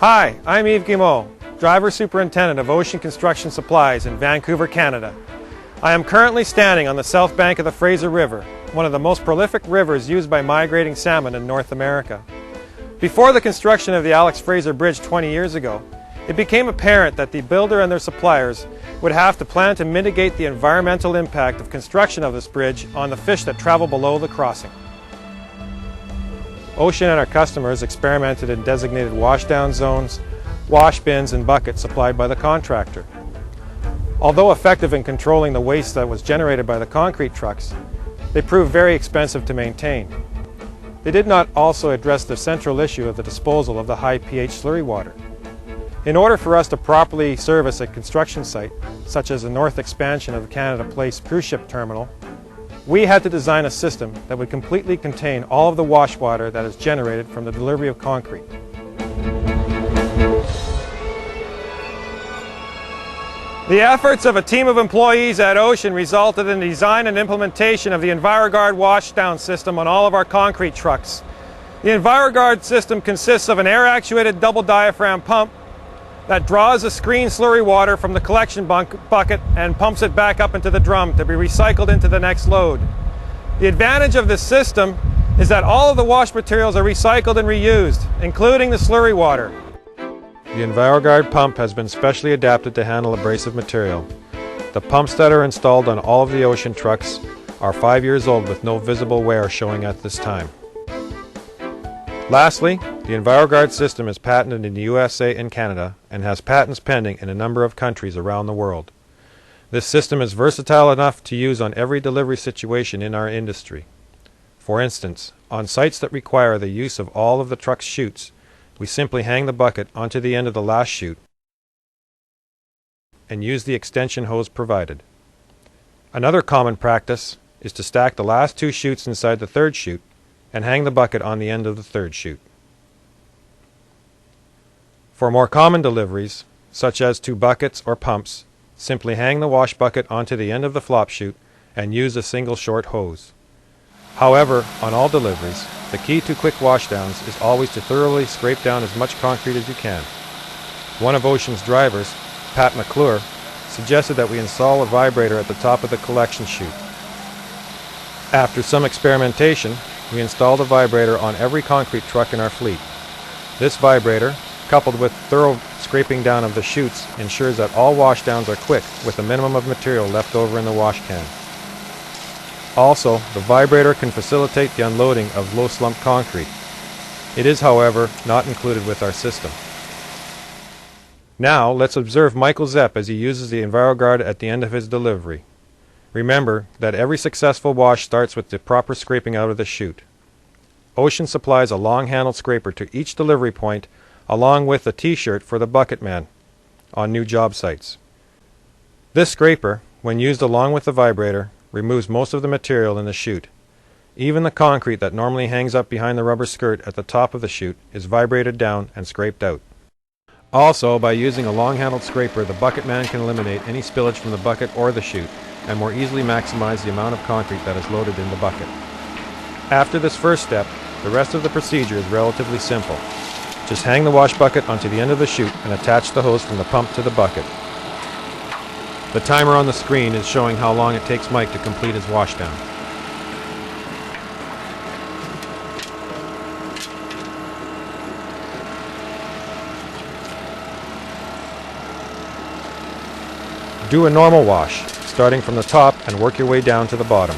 Hi, I'm Yves Guimau, Driver Superintendent of Ocean Construction Supplies in Vancouver, Canada. I am currently standing on the south bank of the Fraser River, one of the most prolific rivers used by migrating salmon in North America. Before the construction of the Alex Fraser Bridge 20 years ago, it became apparent that the builder and their suppliers would have to plan to mitigate the environmental impact of construction of this bridge on the fish that travel below the crossing. Ocean and our customers experimented in designated washdown zones, wash bins and buckets supplied by the contractor. Although effective in controlling the waste that was generated by the concrete trucks, they proved very expensive to maintain. They did not also address the central issue of the disposal of the high pH slurry water. In order for us to properly service a construction site, such as the north expansion of the Canada Place cruise ship terminal, we had to design a system that would completely contain all of the wash water that is generated from the delivery of concrete. The efforts of a team of employees at Ocean resulted in the design and implementation of the Enviroguard washdown system on all of our concrete trucks. The Enviroguard system consists of an air-actuated double diaphragm pump that draws the screen slurry water from the collection bucket and pumps it back up into the drum to be recycled into the next load. The advantage of this system is that all of the wash materials are recycled and reused, including the slurry water. The Enviroguard pump has been specially adapted to handle abrasive material. The pumps that are installed on all of the Ocean trucks are 5 years old with no visible wear showing at this time. Lastly, the Enviroguard system is patented in the USA and Canada and has patents pending in a number of countries around the world. This system is versatile enough to use on every delivery situation in our industry. For instance, on sites that require the use of all of the truck's chutes, we simply hang the bucket onto the end of the last chute and use the extension hose provided. Another common practice is to stack the last 2 chutes inside the third chute and hang the bucket on the end of the third chute. For more common deliveries, such as to buckets or pumps, simply hang the wash bucket onto the end of the flop chute and use a single short hose. However, on all deliveries, the key to quick washdowns is always to thoroughly scrape down as much concrete as you can. One of Ocean's drivers, Pat McClure, suggested that we install a vibrator at the top of the collection chute. After some experimentation, we installed a vibrator on every concrete truck in our fleet. This vibrator, coupled with thorough scraping down of the chutes, ensures that all washdowns are quick with a minimum of material left over in the wash can. Also, the vibrator can facilitate the unloading of low slump concrete. It is, however, not included with our system. Now, let's observe Michael Zepp as he uses the Enviroguard at the end of his delivery. Remember that every successful wash starts with the proper scraping out of the chute. Ocean supplies a long-handled scraper to each delivery point, along with a T-shirt for the bucket man on new job sites. This scraper, when used along with the vibrator, removes most of the material in the chute. Even the concrete that normally hangs up behind the rubber skirt at the top of the chute is vibrated down and scraped out. Also, by using a long-handled scraper, the bucket man can eliminate any spillage from the bucket or the chute and more easily maximize the amount of concrete that is loaded in the bucket. After this first step, the rest of the procedure is relatively simple. Just hang the wash bucket onto the end of the chute and attach the hose from the pump to the bucket. The timer on the screen is showing how long it takes Mike to complete his washdown. Do a normal wash, starting from the top and work your way down to the bottom.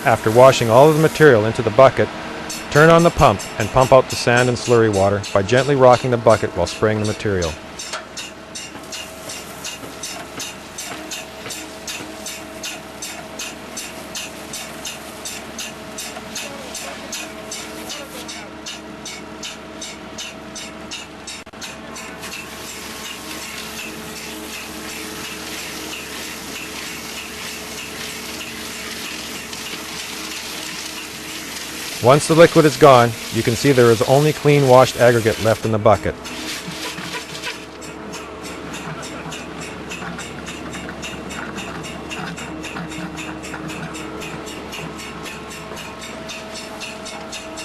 After washing all of the material into the bucket, turn on the pump and pump out the sand and slurry water by gently rocking the bucket while spraying the material. Once the liquid is gone, you can see there is only clean washed aggregate left in the bucket.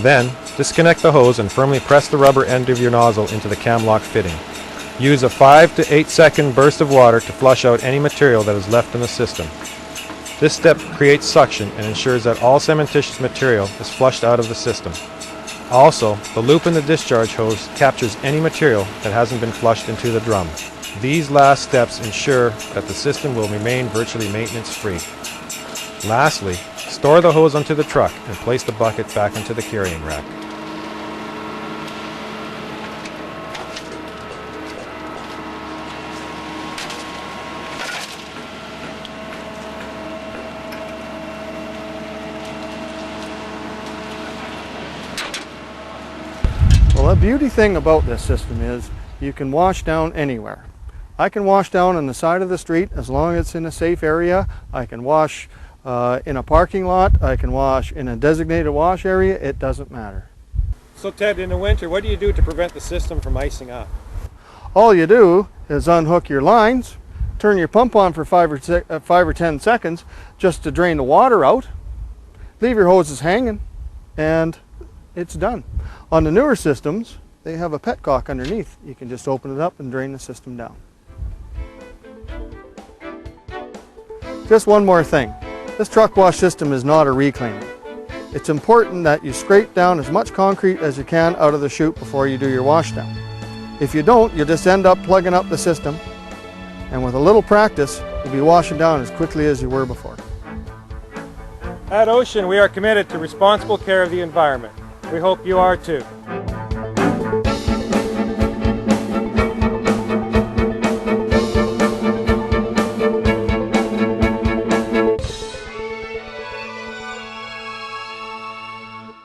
Then, disconnect the hose and firmly press the rubber end of your nozzle into the cam lock fitting. Use a 5 to 8 second burst of water to flush out any material that is left in the system. This step creates suction and ensures that all cementitious material is flushed out of the system. Also, the loop in the discharge hose captures any material that hasn't been flushed into the drum. These last steps ensure that the system will remain virtually maintenance-free. Lastly, store the hose onto the truck and place the bucket back into the carrying rack. Well, the beauty thing about this system is you can wash down anywhere. I can wash down on the side of the street as long as it's in a safe area. I can wash in a parking lot. I can wash in a designated wash area. It doesn't matter. So Ted, in the winter, what do you do to prevent the system from icing up? All you do is unhook your lines, turn your pump on for 5 or 10 seconds just to drain the water out, leave your hoses hanging, and it's done. On the newer systems, they have a petcock underneath. You can just open it up and drain the system down. Just one more thing. This truck wash system is not a reclaimer. It's important that you scrape down as much concrete as you can out of the chute before you do your wash down. If you don't, you'll just end up plugging up the system, and with a little practice, you'll be washing down as quickly as you were before. At Ocean, we are committed to responsible care of the environment. We hope you are too.